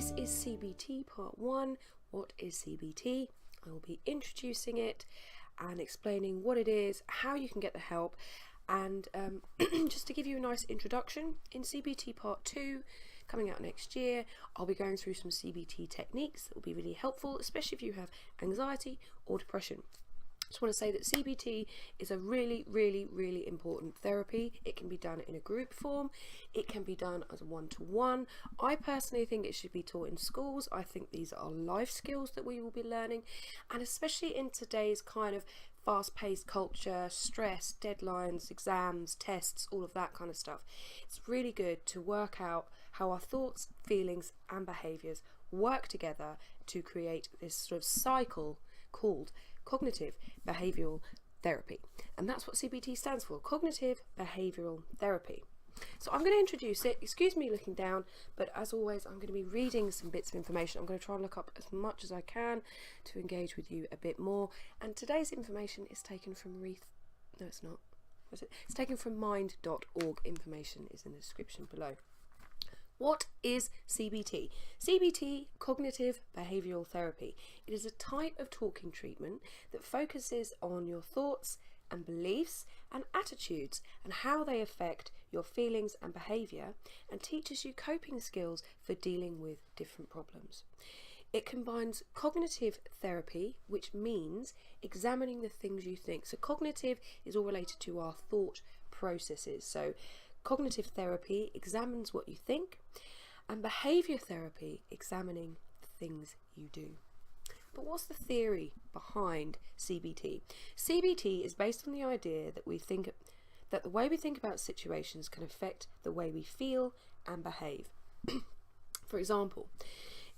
this is CBT Part 1. What is CBT? I will be introducing it and explaining what it is, how you can get the help, and just to give you a nice introduction, in CBT Part 2, coming out next year, I'll be going through some CBT techniques that will be really helpful, especially if you have anxiety or depression. I just want to say that CBT is a really important therapy. It can be done in a group form. It can be done as a one-to-one. I personally think it should be taught in schools. I think these are life skills that we will be learning, and especially in today's kind of fast-paced culture, stress, deadlines, exams, tests, all of that kind of stuff. It's really good to work out how our thoughts, feelings and behaviours work together to create this sort of cycle called Cognitive Behavioural Therapy, and that's what CBT stands for, Cognitive Behavioural Therapy. So I'm going to introduce it. Excuse me looking down, but as always I'm going to be reading some bits of information. I'm going to try and look up as much as I can to engage with you a bit more, and today's information is taken from it's taken from mind.org. Information is in the description below. What is CBT? CBT, Cognitive Behavioural Therapy. It is a type of talking treatment that focuses on your thoughts and beliefs and attitudes and how they affect your feelings and behaviour, and teaches you coping skills for dealing with different problems. It combines cognitive therapy, which means examining the things you think. So cognitive is all related to our thought processes. So cognitive therapy examines what you think, and behaviour therapy examining the things you do. But what's the theory behind CBT? CBT is based on the idea that the way we think about situations can affect the way we feel and behave. For example,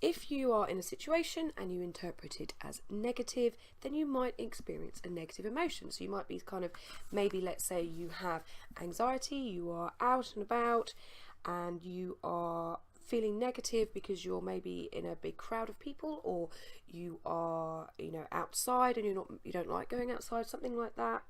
if you are in a situation and you interpret it as negative, then you might experience a negative emotion. So you might be maybe let's say you have anxiety, you are out and about and you are feeling negative because you're maybe in a big crowd of people, or you are outside and you don't like going outside, something like that.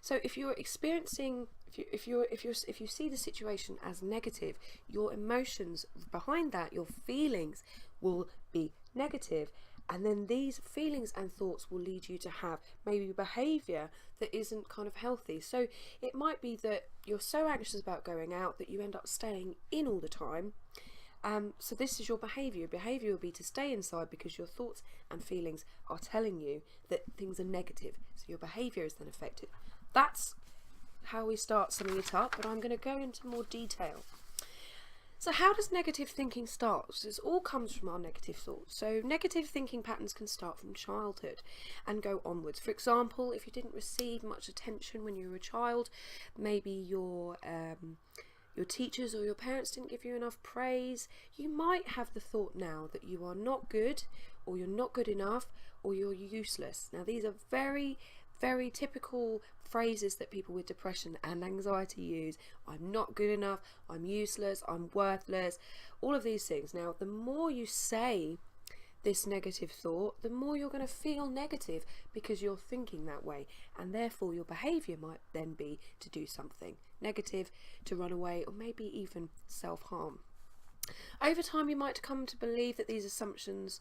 So if you're experiencing, if you see the situation as negative, your emotions behind that, your feelings will be negative, and then these feelings and thoughts will lead you to have maybe behaviour that isn't kind of healthy. So it might be that you're so anxious about going out that you end up staying in all the time. So this is your behaviour. Behaviour will be to stay inside because your thoughts and feelings are telling you that things are negative. So your behaviour is then affected. That's how we start summing it up, but I'm going to go into more detail. So how does negative thinking start? So this all comes from our negative thoughts. So negative thinking patterns can start from childhood and go onwards. For example, if you didn't receive much attention when you were a child, maybe your teachers or your parents didn't give you enough praise, you might have the thought now that you are not good, or you're not good enough, or you're useless. Now these are very typical phrases that people with depression and anxiety use. I'm not good enough, I'm useless, I'm worthless, all of these things. Now the more you say this negative thought, the more you're going to feel negative because you're thinking that way, and therefore your behaviour might then be to do something negative, to run away, or maybe even self-harm. Over time you might come to believe these assumptions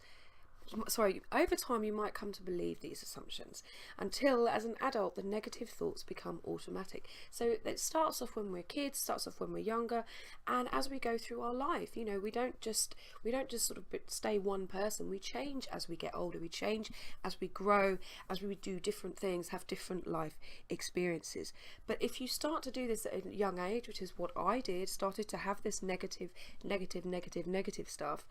until as an adult the negative thoughts become automatic. So it starts off when we're kids, starts off when we're younger, and as we go through our life, we don't just sort of stay one person. We change as we get older, we change as we grow, as we do different things, have different life experiences. But if you start to do this at a young age, which is what I did, started to have this negative stuff,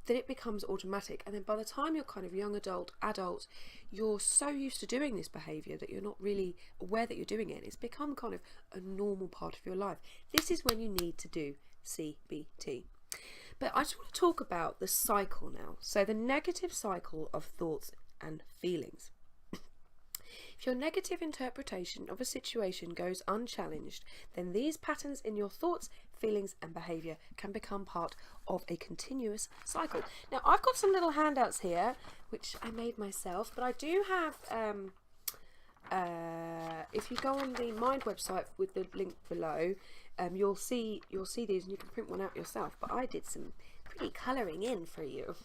then it becomes automatic, and then by the time you're kind of young adult, you're so used to doing this behaviour that you're not really aware that you're doing it. It's become kind of a normal part of your life. This is when you need to do CBT. But I just want to talk about the cycle now. So the negative cycle of thoughts and feelings. If your negative interpretation of a situation goes unchallenged, then these patterns in your thoughts, feelings and behaviour can become part of a continuous cycle. Now I've got some little handouts here which I made myself, but I do have if you go on the Mind website with the link below, you'll see these and you can print one out yourself, but I did some really colouring in for you.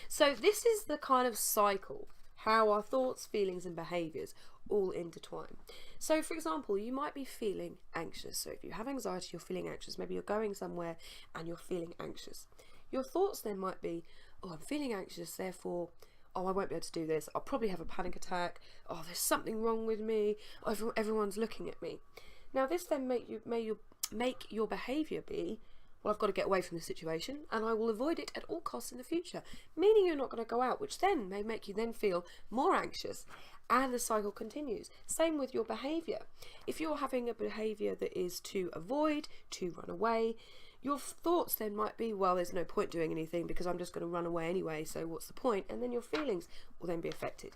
So this is the kind of cycle, how our thoughts, feelings and behaviours all intertwine. So for example, you might be feeling anxious. So if you have anxiety, you're feeling anxious. Maybe you're going somewhere and you're feeling anxious. Your thoughts then might be, oh, I'm feeling anxious, therefore, oh, I won't be able to do this. I'll probably have a panic attack. Oh, there's something wrong with me. Everyone's looking at me. Now this then make your behaviour be, well, I've got to get away from the situation and I will avoid it at all costs in the future, meaning you're not going to go out, which then may make you then feel more anxious, and the cycle continues. Same with your behaviour. If you're having a behaviour that is to avoid, to run away, your thoughts then might be, well, there's no point doing anything because I'm just going to run away anyway, so what's the point? And then your feelings will then be affected.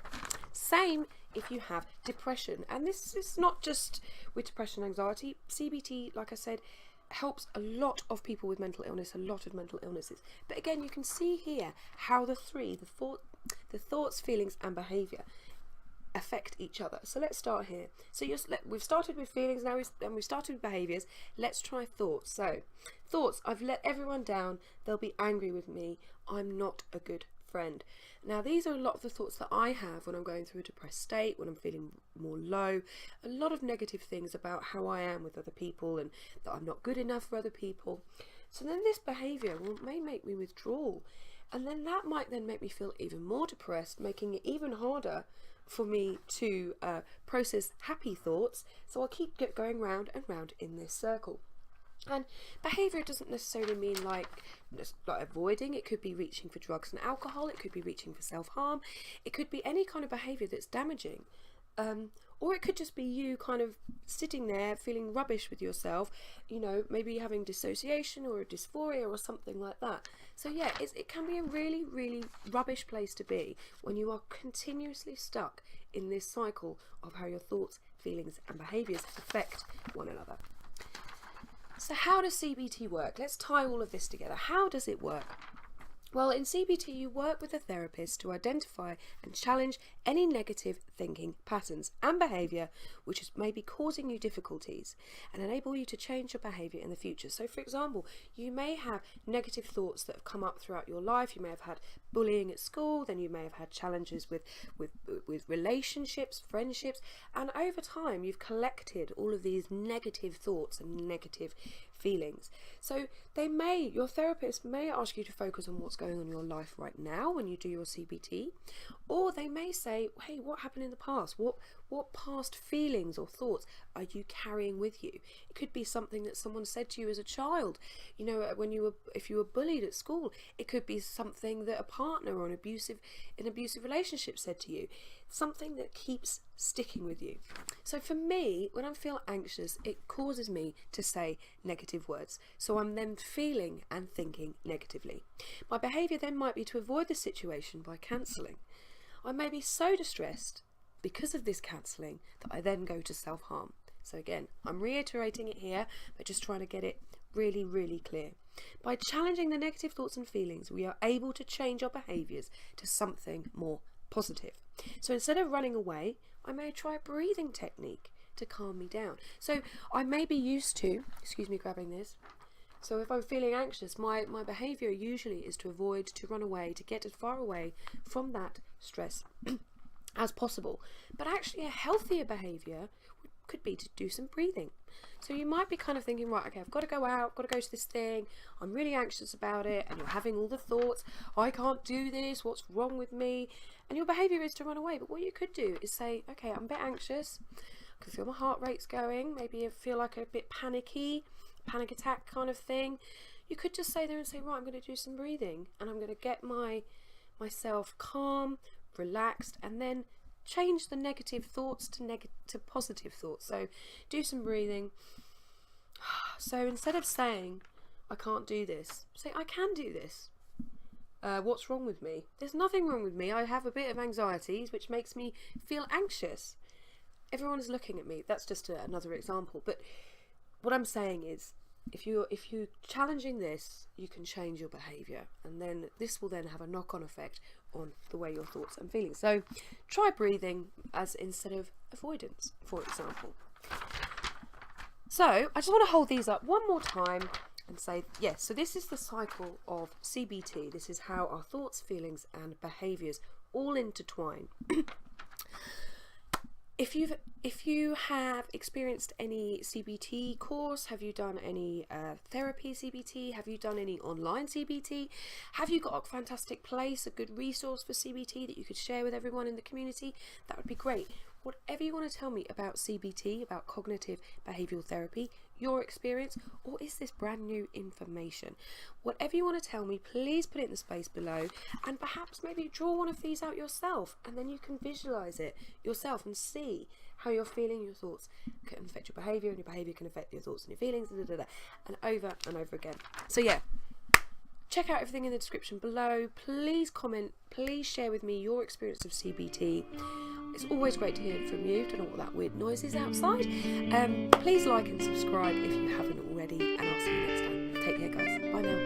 Same if you have depression, and this is not just with depression and anxiety. CBT, like I said, helps a lot of people with mental illness, a lot of mental illnesses. But again, you can see here how the thoughts, feelings and behaviour affect each other. So let's start here. So we've started with feelings, now we've started with behaviours. Let's try thoughts. So thoughts, I've let everyone down, they'll be angry with me, I'm not a good friend. Now these are a lot of the thoughts that I have when I'm going through a depressed state, when I'm feeling more low, a lot of negative things about how I am with other people and that I'm not good enough for other people. So then this behaviour may make me withdraw, and then that might then make me feel even more depressed, making it even harder for me to process happy thoughts. So I'll keep going round and round in this circle. And behaviour doesn't necessarily mean like avoiding. It could be reaching for drugs and alcohol, it could be reaching for self-harm, it could be any kind of behaviour that's damaging, or it could just be you kind of sitting there feeling rubbish with yourself, you know, maybe having dissociation or a dysphoria or something like that. So yeah, it can be a really, really rubbish place to be when you are continuously stuck in this cycle of how your thoughts, feelings and behaviours affect one another. So how does CBT work? Let's tie all of this together. How does it work? Well, in CBT, you work with a therapist to identify and challenge any negative thinking patterns and behaviour which is maybe causing you difficulties, and enable you to change your behaviour in the future. So, for example, you may have negative thoughts that have come up throughout your life. You may have had bullying at school, then you may have had challenges with relationships, friendships, and over time you've collected all of these negative thoughts and negative feelings. So your therapist may ask you to focus on what's going on in your life right now when you do your CBT, or they may say, hey, what happened in the past? What past feelings or thoughts are you carrying with you? It could be something that someone said to you as a child, you know, if you were bullied at school. It could be something that a partner or an abusive relationship said to you, something that keeps sticking with you. So for me, when I feel anxious, it causes me to say negative words. So I'm then feeling and thinking negatively. My behaviour then might be to avoid the situation by cancelling. I may be so distressed because of this cancelling that I then go to self-harm. So again, I'm reiterating it here, but just trying to get it really, really clear. By challenging the negative thoughts and feelings, we are able to change our behaviours to something more positive. So instead of running away, I may try a breathing technique to calm me down. So I may be used to, excuse me grabbing this, so if I'm feeling anxious, my behaviour usually is to avoid, to run away, to get as far away from that stress as possible. But actually a healthier behaviour could be to do some breathing. So you might be kind of thinking, right, okay, I've got to go out, got to go to this thing, I'm really anxious about it, and you're having all the thoughts, I can't do this, what's wrong with me? And your behaviour is to run away. But what you could do is say, okay, I'm a bit anxious, I can feel my heart rate's going, maybe you feel like a bit panicky, panic attack kind of thing. You could just say there and say, right, I'm going to do some breathing, and I'm going to get myself calm, relaxed, and then change the negative thoughts to positive thoughts. So do some breathing. So instead of saying I can't do this, say I can do this. What's wrong with me? There's nothing wrong with me. I have a bit of anxieties which makes me feel anxious. Everyone's looking at me. That's just another example, but what I'm saying is if you're challenging this, you can change your behaviour, and then this will then have a knock-on effect on the way your thoughts and feelings. So try breathing as instead of avoidance, for example. So I just want to hold these up one more time and say, yes, so this is the cycle of CBT. This is how our thoughts, feelings and behaviours all intertwine. If you have experienced any CBT course, have you done any therapy CBT, have you done any online CBT, have you got a fantastic place, a good resource for CBT that you could share with everyone in the community, that would be great. Whatever you want to tell me about CBT, about cognitive behavioural therapy, your experience, or is this brand new information? Whatever you want to tell me, please put it in the space below, and perhaps maybe draw one of these out yourself, and then you can visualise it yourself and see how you're feeling. Your thoughts can affect your behaviour, and your behaviour can affect your thoughts and your feelings, and over and over again. So yeah, check out everything in the description below. Please comment, please share with me your experience of CBT. It's always great to hear from you. Don't know what that weird noise is outside. Please like and subscribe if you haven't already, and I'll see you next time. Take care, guys. Bye now.